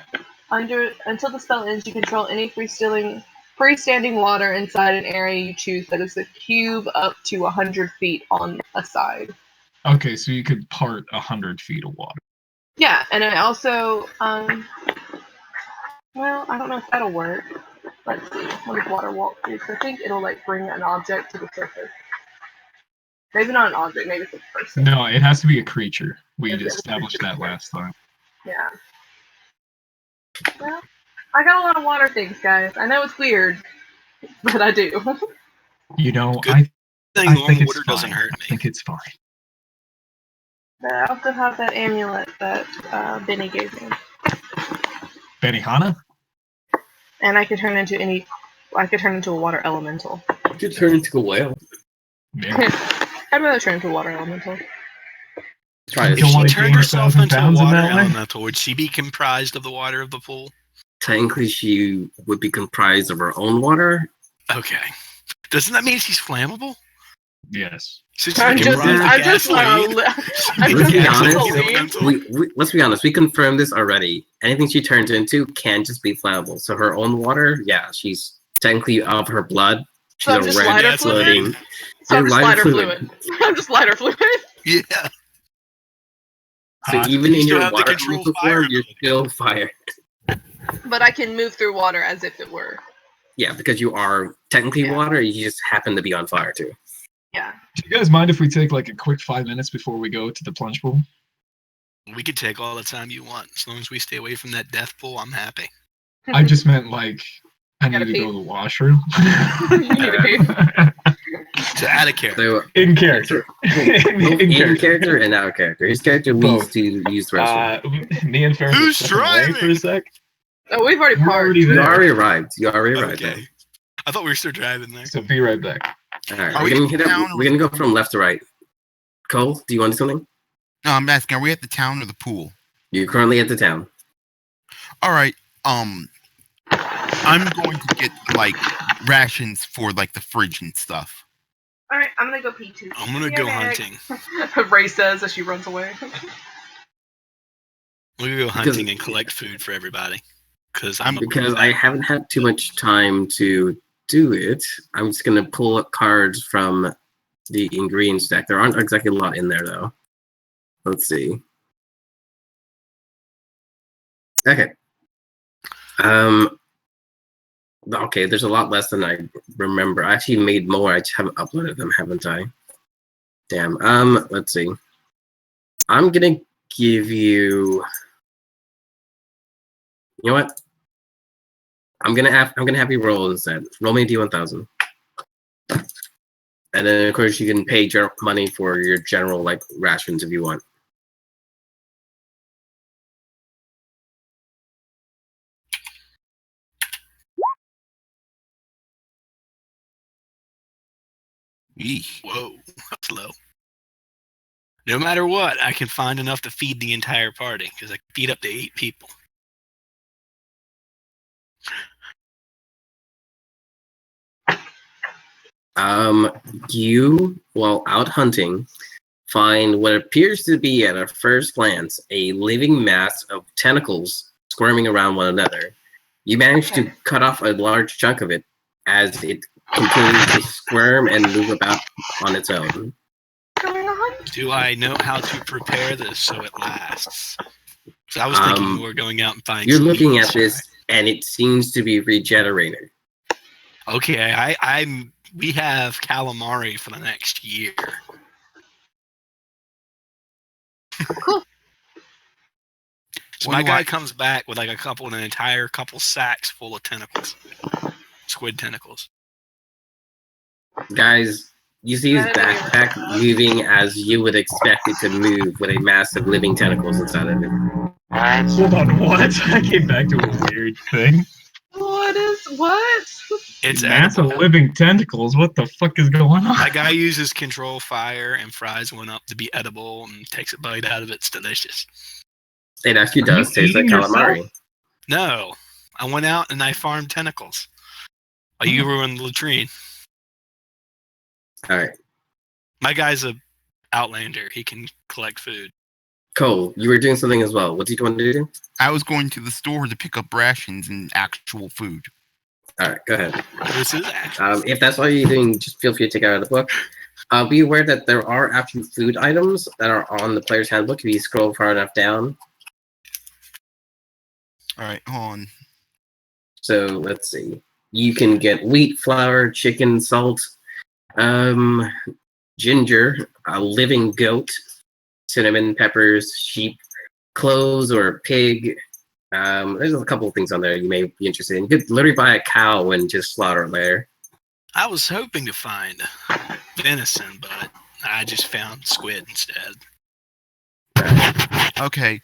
until the spell ends, you control any freestanding water inside an area you choose that is a cube up to 100 feet on a side.
Okay, so you could part 100 feet of water.
Yeah, and I also, well, I don't know if that'll work. Let's see. What does water walk do? I think it'll, like, bring an object to the surface. Maybe not an object, maybe it's a person.
No, it has to be a creature. We established that last time.
Yeah. Well, I got a lot of water things, guys. I know it's weird, but I do.
You know,
Good
I think it's
water
fine.
doesn't hurt me.
I think it's fine.
I also have that amulet that Benny gave me.
Benihana?
And I could turn into a water elemental.
You could turn into a whale.
Yeah.
I'd rather turn into a water elemental.
Try it.
If she
wanna
turned
gain
herself
1,000
into a
pounds in
water
that way?
elemental, would she be comprised of the water of the pool?
Technically, she would be comprised of her own water.
Okay. Doesn't that mean she's flammable?
Yes.
Since
I'm
she's
just
gasoline.
Let's be honest.
Elemental.
Let's be honest. We confirmed this already. Anything she turns into can just be flammable. So her own water, yeah, she's technically of her blood. She's
So I'm just
already
lighter
floating.
fluid? So I'm just lighter fluid. I'm just lighter fluid.
Yeah.
So even
You
in
still
your
have to
water
control
elemental
fire
form, you're still fire.
But I can move through water as if it were.
Yeah, because you are technically water. You just happen to be on fire too.
Yeah.
Do you guys mind if we take like a quick 5 minutes before we go to the plunge pool?
We could take all the time you want. As long as we stay away from that death pool, I'm happy.
I just meant like I need
Gotta
to
pee.
go to the washroom.
You need to pee.
So out of character.
So
In character.
in character and out of character. His character needs
Both.
to use the restroom.
Me and Ferris
Who's
stepping away for a
driving?
sec.
Oh, we've already
We're
parked.
already
You
there.
already arrived. You already arrived.
Okay. I thought we were still driving there.
So be right back.
All right,
Are
we're
we
gonna
at
hit
the
up.
town or
We're gonna go from left to right. Cole, do you want to do something?
No, I'm asking, are we at the town or the pool?
You're currently at the town.
All right. I'm going to get like rations for like the fridge and stuff.
Alright, I'm gonna go pee too.
I'm gonna go hunting.
Ray says as she runs away.
We're gonna go hunting and collect food for everybody. Because
I haven't had too much time to do it. I'm just gonna pull up cards from the ingredients deck. There aren't exactly a lot in there though. Let's see. Okay. Okay, there's a lot less than I remember. I actually made more. I just haven't uploaded them, haven't I? Damn. Let's see. I'm gonna give you. You know what? I'm gonna have you roll instead. Roll me a D1000. And then of course you can pay money for your general like rations if you want.
Eesh.
Whoa, that's low. No matter what, I can find enough to feed the entire party because I can feed up to 8 people.
You, while out hunting, find what appears to be at a first glance a living mass of tentacles squirming around one another. You manage to cut off a large chunk of it as it continues to squirm and move about on its own.
Do I know how to prepare this so it lasts? Because I was thinking we were going out and finding.
You're looking at this, and it seems to be regenerated.
Okay, we have calamari for the next year.
Cool.
So my guy comes back with like an entire couple sacks full of tentacles, squid tentacles.
Guys, you see his backpack moving as you would expect it to move with a mass of living tentacles inside of it.
Hold on, what? I came back to a weird thing.
What?
It's
mass
edible.
of living tentacles. What the fuck is going on?
That guy uses control fire and fries one up to be edible and takes a bite out of it. It's delicious.
It actually does taste like calamari.
Yourself?
No, I went out and I farmed tentacles while you were in the latrine.
All right.
My guy's a outlander. He can collect food.
Cole, you were doing something as well. What did you want to do?
I was going to the store to pick up rations and actual food.
All right, go ahead.
This is actual.
If that's all you're doing, just feel free to take it out of the book. Be aware that there are actual food items that are on the player's handbook if you scroll far enough down.
All right, hold on.
So let's see. You can get wheat, flour, chicken, salt. ginger, a living goat, cinnamon, peppers, sheep, clothes or pig. There's a couple of things on there you may be interested in. You could literally buy a cow and just slaughter it there.
I was hoping to find venison, but I just found squid instead.
Okay.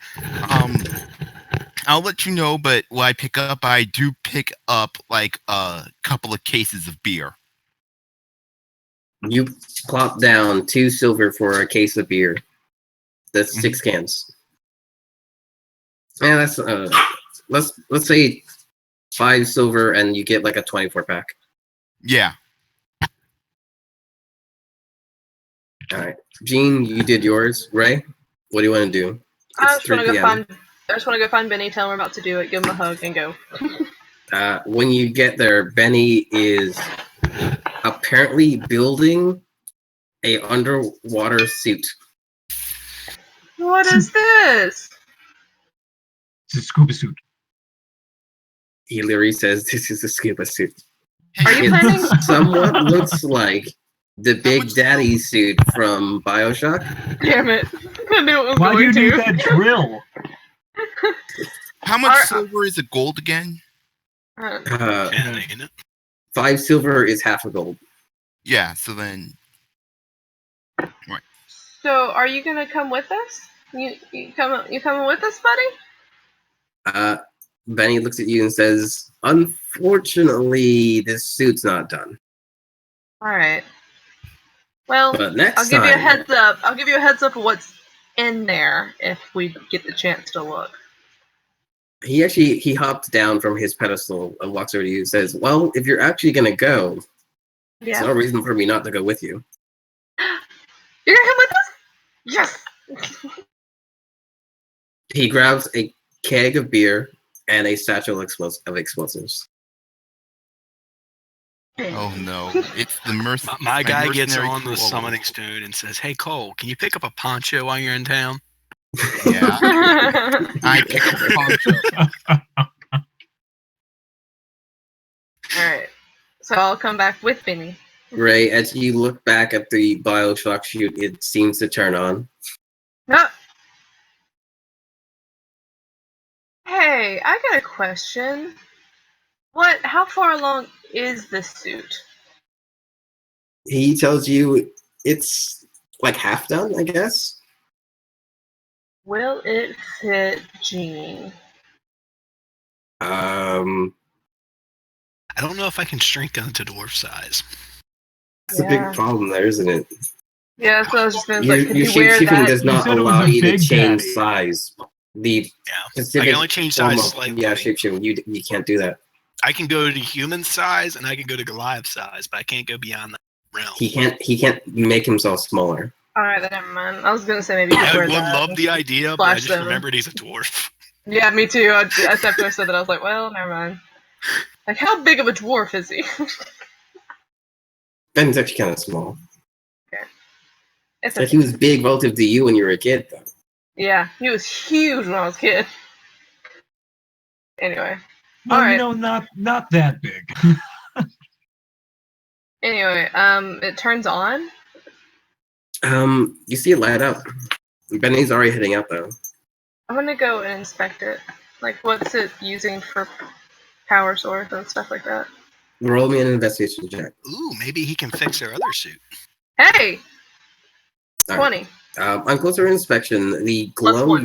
I'll let you know, but what I pick up, I do pick up like a couple of cases of beer.
You plop down 2 silver for a case of beer. That's 6 cans. Yeah, that's let's say 5 silver, and you get like a 24 pack.
Yeah.
All right, Gene, you did yours. Ray, what do you want to do?
I just want to go find Benny, tell him we're about to do it, give him a hug, and go.
When you get there, Benny is apparently building a underwater suit.
What is this?
It's a scuba suit.
He literally says this is a scuba suit.
Are you planning?
Somewhat looks like the Big Daddy suit from BioShock.
Damn it. I knew it was
Why do you
going
need
to.
that drill?
How much silver is a gold again?
10, ain't it?
5 silver is half a gold.
Yeah, so then... Right.
So, are you gonna come with us? You coming with us, buddy?
Benny looks at you and says, "Unfortunately, this suit's not done."
All right. Well,
But next
I'll give you a
time-
heads up. I'll give you a heads up of what's in there if we get the chance to look.
He hopped down from his pedestal and walks over to you and says, "Well, if you're actually gonna go,
Yeah.
there's no reason for me not to go with you."
You're gonna come with us? Yes.
He grabs a keg of beer and a satchel of explosives.
Oh no, it's the
My guy gets
mercenary
on the
crew.
summoning stone and says, "Hey Cole, can you pick up a poncho while you're in town?"
Yeah. I pick up a poncho.
Alright. So I'll come back with Benny.
Ray, as you look back at the BioShock chute, it seems to turn on.
No. Hey, I got a question. How far along is this suit?
He tells you it's like half done, I guess.
Will it fit Gene?
I don't know if I can shrink down to dwarf size.
That's a big problem there, isn't it?
Yeah, so I was just gonna
Your shapeshifting does not allow you to change size.
I can only change size slightly.
Yeah, shapeshifting, you can't do that.
I can go to human size and I can go to Goliath size, but I can't go beyond that realm.
He can't make himself smaller.
Alright, then never mind. I was gonna say maybe you could
I
wear
would
that.
love the idea, but I just
them.
remembered he's a dwarf.
Yeah, me too. After I said that, I was like, well, never mind. Like, how big of a dwarf is he?
Ben's actually kind of small.
Okay. It's
like he was big relative to you when you were a kid, though.
Yeah, he was huge when I was a kid. Anyway.
Well,
All right.
you know, not that big.
Anyway, it turns on.
You see it light up. Benny's already heading out, though.
I'm gonna go and inspect it. Like, what's it using for power source and stuff like that?
Roll me an investigation check.
Ooh, maybe he can fix their other suit.
Hey! 20.
On closer inspection, the glow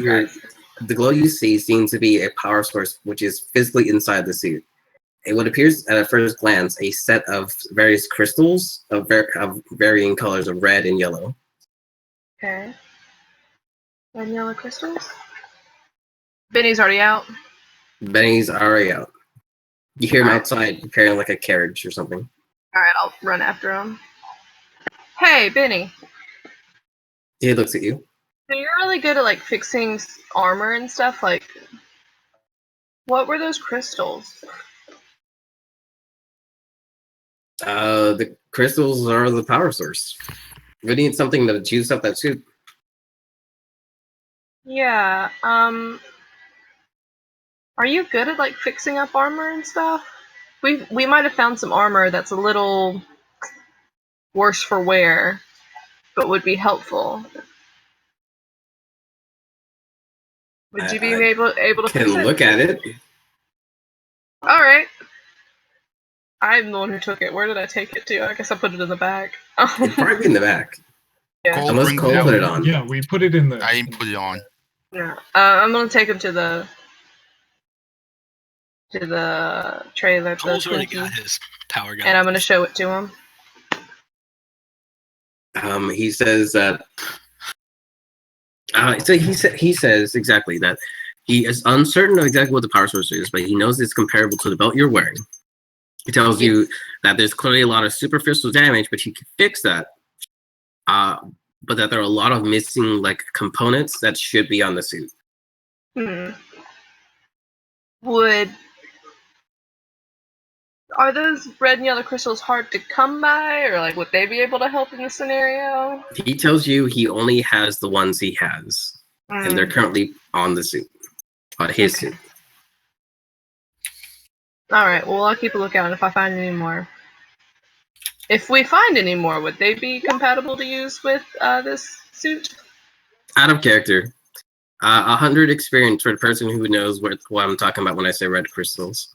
you see seems to be a power source which is physically inside the suit. What appears at first glance a set of various crystals of varying colors of red and yellow.
Okay. Red and yellow crystals? Benny's already out.
Benny's already out. You hear him outside preparing like a carriage or something.
Alright, I'll run after him. Hey, Benny.
He looks at you.
So you're really good at like fixing armor and stuff. Like, what were those crystals?
The crystals are the power source. We need something to juice up that suit.
Yeah. Are you good at like fixing up armor and stuff? We might have found some armor that's a little worse for wear. but would be helpful. Would you be able to fix it?
Can look at it.
All right. I'm the one who took it. Where did I take it to? I guess I put it in the bag.
It'd probably be in the back.
Yeah.
Unless Cole put it on.
Yeah, we put it in the...
I didn't put it on.
Yeah. I'm gonna take him to the trailer.
Cole's already got his power gun.
And I'm gonna show it to him.
He says that. He says exactly that he is uncertain of exactly what the power source is, but he knows it's comparable to the belt you're wearing. He tells you that there's clearly a lot of superficial damage, but he can fix that. But that there are a lot of missing components that should be on the suit.
Are those red and yellow crystals hard to come by, or would they be able to help in this scenario?
He tells you he only has the ones he has, and they're currently on the suit, on his suit.
All right. Well, I'll keep a lookout if I find any more. If we find any more, would they be compatible to use with this suit?
Out of character. 100 experience for the person who knows what I'm talking about when I say red crystals.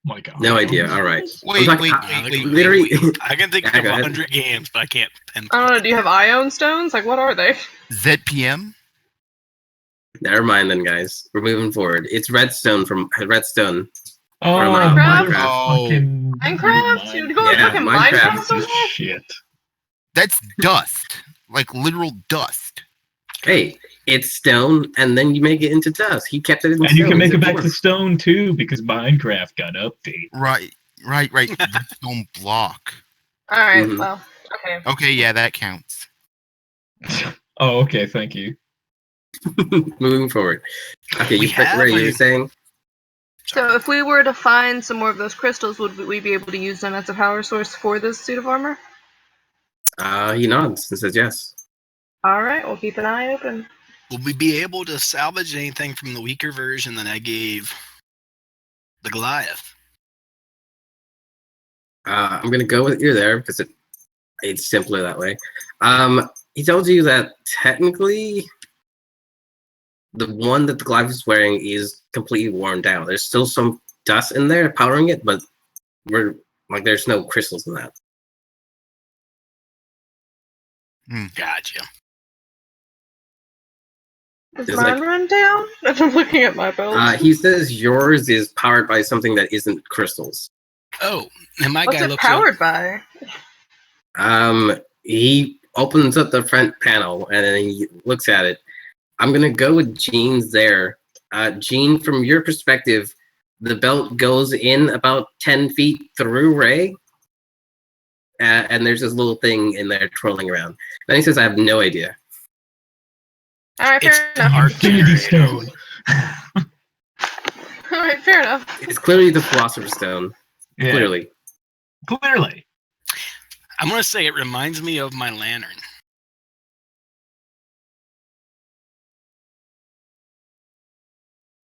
My God.
No idea. All right.
Wait.
Literally,
I can think of 100 games, but I can't.
I don't know. Do you have ion stones? What are they?
ZPM?
Never mind then, guys. We're moving forward. It's redstone from Redstone.
Oh,
Minecraft?
Minecraft?
You're going fucking Minecraft?
Shit.
That's dust. Literal dust.
Hey, it's stone, and then you make it into dust. He kept it in
and
stone.
You can make it back to stone, too, because Minecraft got updated.
Right. Redstone block.
All right, well, okay.
Okay, yeah, that counts.
Oh, okay, thank you.
Moving forward. Okay, you were saying?
So if we were to find some more of those crystals, would we be able to use them as a power source for this suit of armor?
He nods and says yes.
All right, we'll keep an eye open.
Will we be able to salvage anything from the weaker version that I gave the Goliath?
I'm going to go with you there because it's simpler that way. He tells you that technically the one that the Goliath is wearing is completely worn down. There's still some dust in there powering it, but there's no crystals in that.
Gotcha.
Does mine run down? I'm looking at my belt.
He says yours is powered by something that isn't crystals.
Oh, and my
What's
guy
it
looks
powered by?
He opens up the front panel and then he looks at it. I'm gonna go with Gene's there. Gene, from your perspective, the belt goes in about 10 feet through Ray. And there's this little thing in there twirling around. Then he says, I have no idea.
All right, fair enough.
Infinity Stone.
All right, fair enough.
It's clearly the Philosopher's Stone.
Yeah.
Clearly.
I'm going to say it reminds me of my lantern.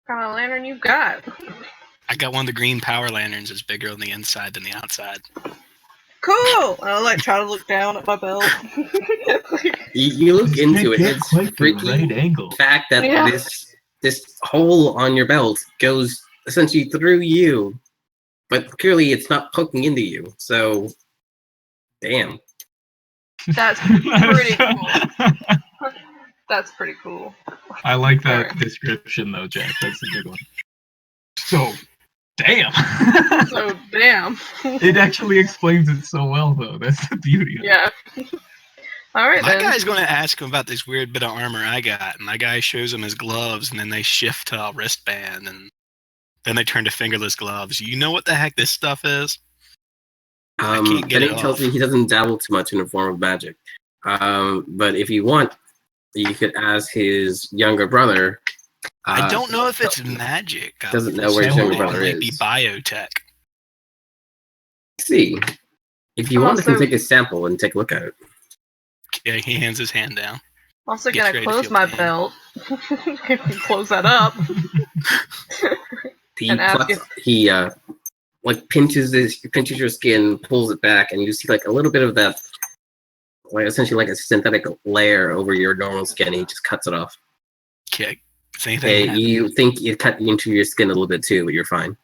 What kind of lantern you got?
I got one of the green power lanterns. It's bigger on the inside than the outside.
Cool! I'll try to look down at my belt.
You look into it. It's freaky
right angle.
Fact that this hole on your belt goes essentially through you, but clearly it's not poking into you. So, damn.
That's pretty cool. That's pretty cool.
I like that description though, Jack. That's a good one. So, damn.
So damn.
It actually explains it so well, though. That's the beauty of it.
Yeah. All right,
my
then.
guy's going to ask him about this weird bit of armor I got, and my guy shows him his gloves, and then they shift to a wristband, and then they turn to fingerless gloves. You know what the heck this stuff is? I can't get it off.
Tells me he doesn't dabble too much in a form of magic. But if you want, you could ask his younger brother.
I don't know if it's magic.
Doesn't know where his younger brother
is. It might be biotech.
See, if you want, I can take a sample and take a look at it.
Yeah, he hands his hand down.
Also gonna close my belt. Close that up.
He like pinches your skin, pulls it back, and you see like a little bit of that, like essentially like a synthetic layer over your normal skin. And he just cuts it off.
Okay. Same thing.
You think it cut into your skin a little bit too, but you're fine.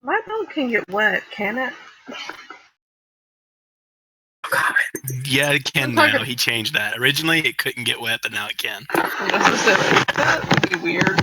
My bone can get wet, can it?
Yeah, it can now. He changed that. Originally, it couldn't get wet, but now it can.
That would be weird.